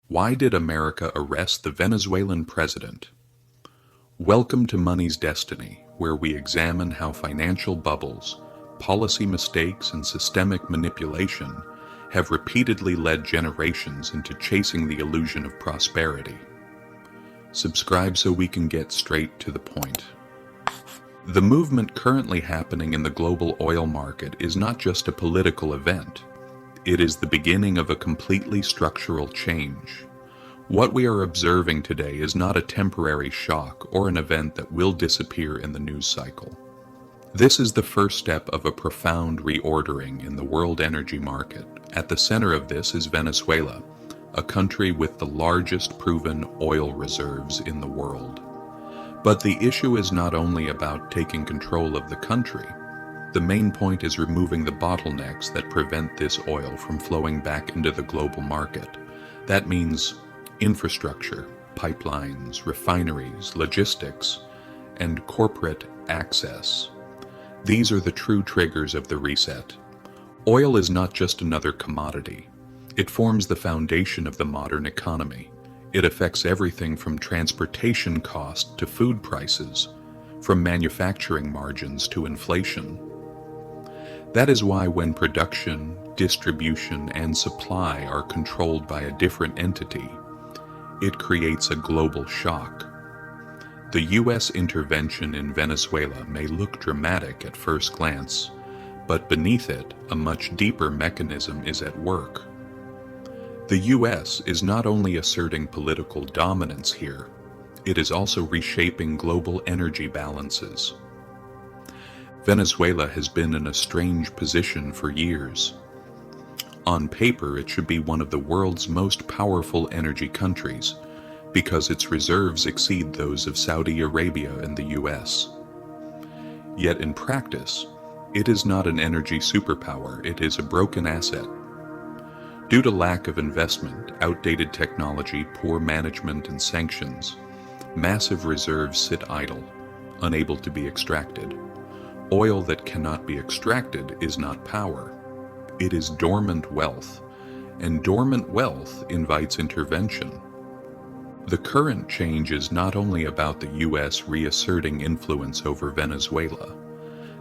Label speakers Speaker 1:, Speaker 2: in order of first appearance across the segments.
Speaker 1: Why did America arrest the Venezuelan president? Welcome to Money's Destiny, where we examine how financial bubbles, policy mistakes, and systemic manipulation have repeatedly led generations into chasing the illusion of prosperity. Subscribe so we can get straight to the point. The movement currently happening in the global oil market is not just a political event. It is the beginning of a completely structural change. What we are observing today is not a temporary shock or an event that will disappear in the news cycle. This is the first step of a profound reordering in the world energy market. At the center of this is Venezuela, a country with the largest proven oil reserves in the world. But the issue is not only about taking control of the country. The main point is removing the bottlenecks that prevent this oil from flowing back into the global market. That means infrastructure, pipelines, refineries, logistics, and corporate access. These are the true triggers of the reset. Oil is not just another commodity. It forms the foundation of the modern economy. It affects everything from transportation costs to food prices, from manufacturing margins to inflation. That is why when production, distribution, and supply are controlled by a different entity, it creates a global shock. The U.S. intervention in Venezuela may look dramatic at first glance, but beneath it, a much deeper mechanism is at work. The U.S. is not only asserting political dominance here, it is also reshaping global energy balances. Venezuela has been in a strange position for years. On paper, it should be one of the world's most powerful energy countries because its reserves exceed those of Saudi Arabia and the U.S. Yet in practice, it is not an energy superpower, it is a broken asset. Due to lack of investment, outdated technology, poor management, and sanctions, massive reserves sit idle, unable to be extracted. Oil that cannot be extracted is not power. It is dormant wealth, and dormant wealth invites intervention. The current change is not only about the U.S. reasserting influence over Venezuela.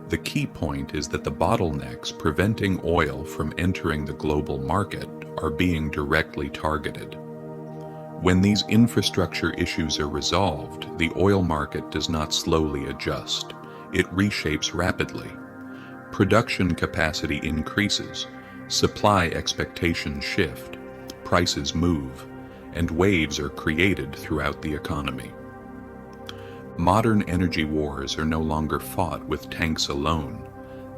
Speaker 1: The key point is that the bottlenecks preventing oil from entering the global market are being directly targeted. When these infrastructure issues are resolved, the oil market does not slowly adjust. It reshapes rapidly. Production capacity increases, supply expectations shift, prices move, and waves are created throughout the economy. Modern energy wars are no longer fought with tanks alone.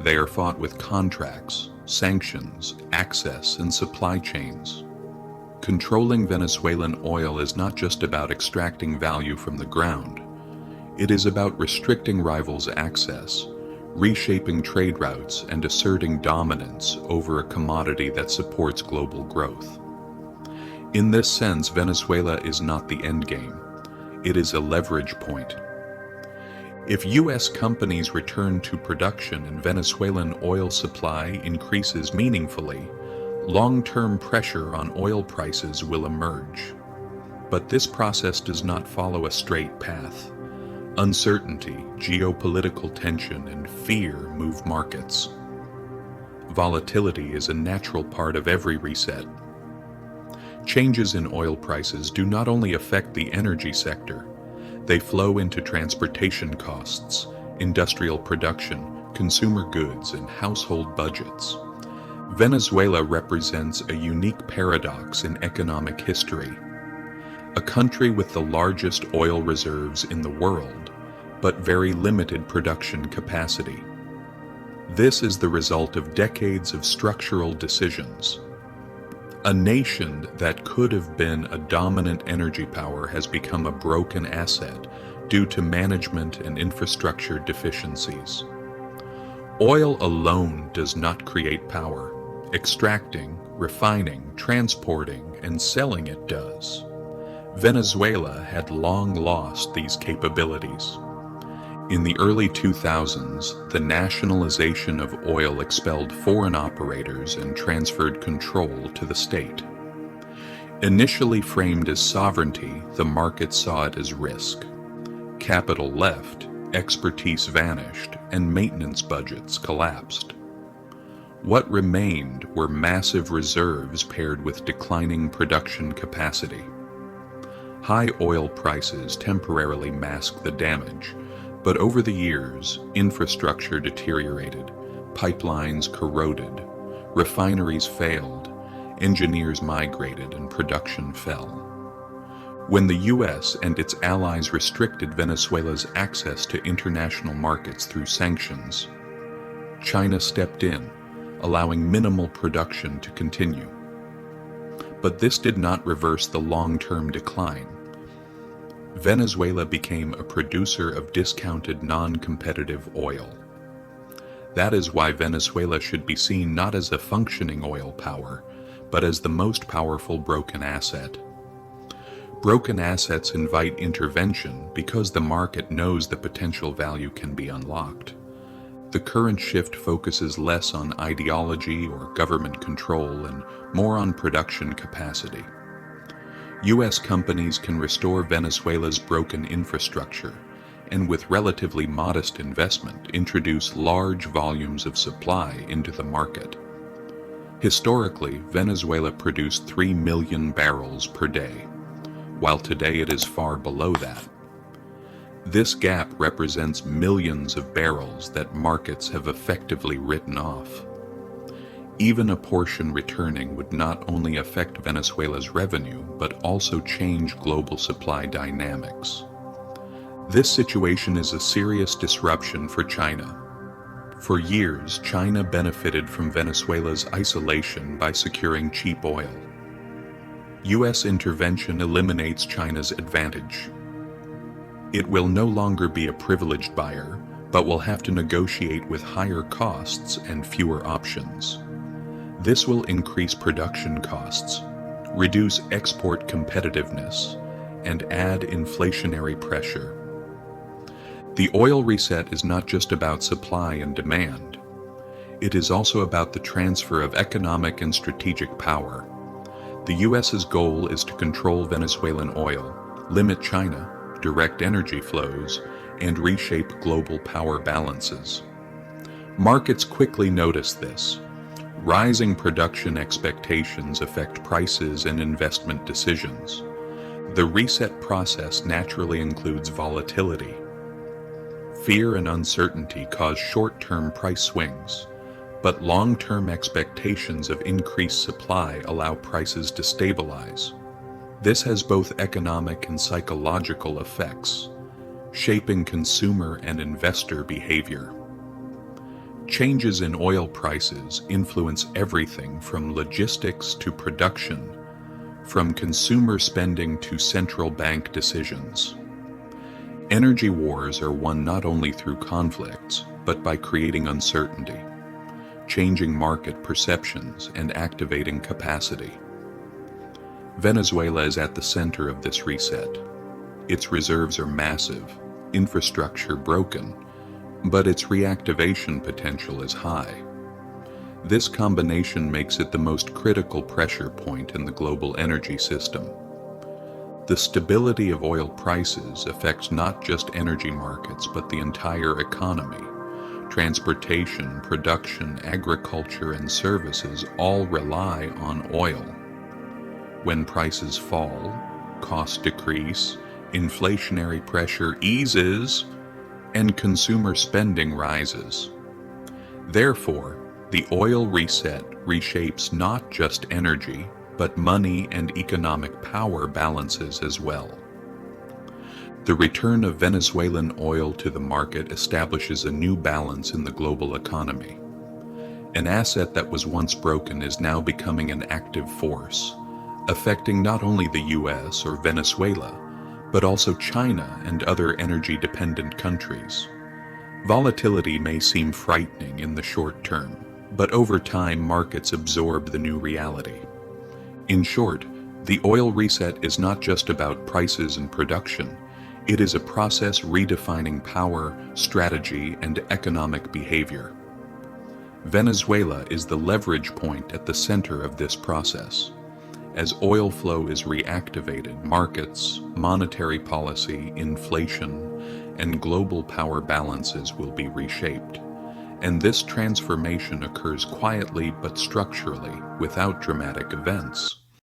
Speaker 1: They are fought with contracts, sanctions, access, and supply chains. Controlling Venezuelan oil is not just about extracting value from the ground. It is about restricting rivals' access, reshaping trade routes, and asserting dominance over a commodity that supports global growth. In this sense, Venezuela is not the endgame. It is a leverage point. If U.S. companies return to production and Venezuelan oil supply increases meaningfully, long-term pressure on oil prices will emerge. But this process does not follow a straight path. Uncertainty, geopolitical tension, and fear move markets. Volatility is a natural part of every reset. Changes in oil prices do not only affect the energy sector, they flow into transportation costs, industrial production, consumer goods, and household budgets. Venezuela represents a unique paradox in economic history. A country with the largest oil reserves in the world, but very limited production capacity. This is the result of decades of structural decisions. A nation that could have been a dominant energy power has become a broken asset due to management and infrastructure deficiencies. Oil alone does not create power. Extracting, refining, transporting, and selling it does. Venezuela had long lost these capabilities. In the early 2000s, the nationalization of oil expelled foreign operators and transferred control to the state. Initially framed as sovereignty, the market saw it as risk. Capital left, expertise vanished, and maintenance budgets collapsed. What remained were massive reserves paired with declining production capacity. High oil prices temporarily masked the damage, but over the years, infrastructure deteriorated, pipelines corroded, refineries failed, engineers migrated, and production fell. When the U.S. and its allies restricted Venezuela's access to international markets through sanctions, China stepped in, allowing minimal production to continue. But this did not reverse the long-term decline. Venezuela became a producer of discounted non-competitive oil. That is why Venezuela should be seen not as a functioning oil power, but as the most powerful broken asset. Broken assets invite intervention because the market knows the potential value can be unlocked. The current shift focuses less on ideology or government control and more on production capacity. U.S. companies can restore Venezuela's broken infrastructure and with relatively modest investment introduce large volumes of supply into the market. Historically, Venezuela produced 3 million barrels per day, while today it is far below that. This gap represents millions of barrels that markets have effectively written off. Even a portion returning would not only affect Venezuela's revenue, but also change global supply dynamics. This situation is a serious disruption for China. For years, China benefited from Venezuela's isolation by securing cheap oil. U.S. intervention eliminates China's advantage. It will no longer be a privileged buyer, but will have to negotiate with higher costs and fewer options. This will increase production costs, reduce export competitiveness, and add inflationary pressure. The oil reset is not just about supply and demand. It is also about the transfer of economic and strategic power. The U.S.'s goal is to control Venezuelan oil, limit China, direct energy flows, and reshape global power balances. Markets quickly notice this. Rising production expectations affect prices and investment decisions. The reset process naturally includes volatility. Fear and uncertainty cause short-term price swings, but long-term expectations of increased supply allow prices to stabilize. This has both economic and psychological effects, shaping consumer and investor behavior. Changes in oil prices influence everything from logistics to production, from consumer spending to central bank decisions. Energy wars are won not only through conflicts, but by creating uncertainty, changing market perceptions, and activating capacity. Venezuela is at the center of this reset. Its reserves are massive, infrastructure broken, but its reactivation potential is high. This combination makes it the most critical pressure point in the global energy system. The stability of oil prices affects not just energy markets, but the entire economy. Transportation, production, agriculture, and services all rely on oil. When prices fall, costs decrease, inflationary pressure eases, and consumer spending rises. Therefore, the oil reset reshapes not just energy, but money and economic power balances as well. The return of Venezuelan oil to the market establishes a new balance in the global economy. An asset that was once broken is now becoming an active force, affecting not only the U.S. or Venezuela, but also China and other energy-dependent countries. Volatility may seem frightening in the short term, but over time markets absorb the new reality. In short, the oil reset is not just about prices and production. It is a process redefining power, strategy, and economic behavior. Venezuela is the leverage point at the center of this process. As oil flow is reactivated, markets, monetary policy, inflation, and global power balances will be reshaped. And this transformation occurs quietly but structurally, without dramatic events.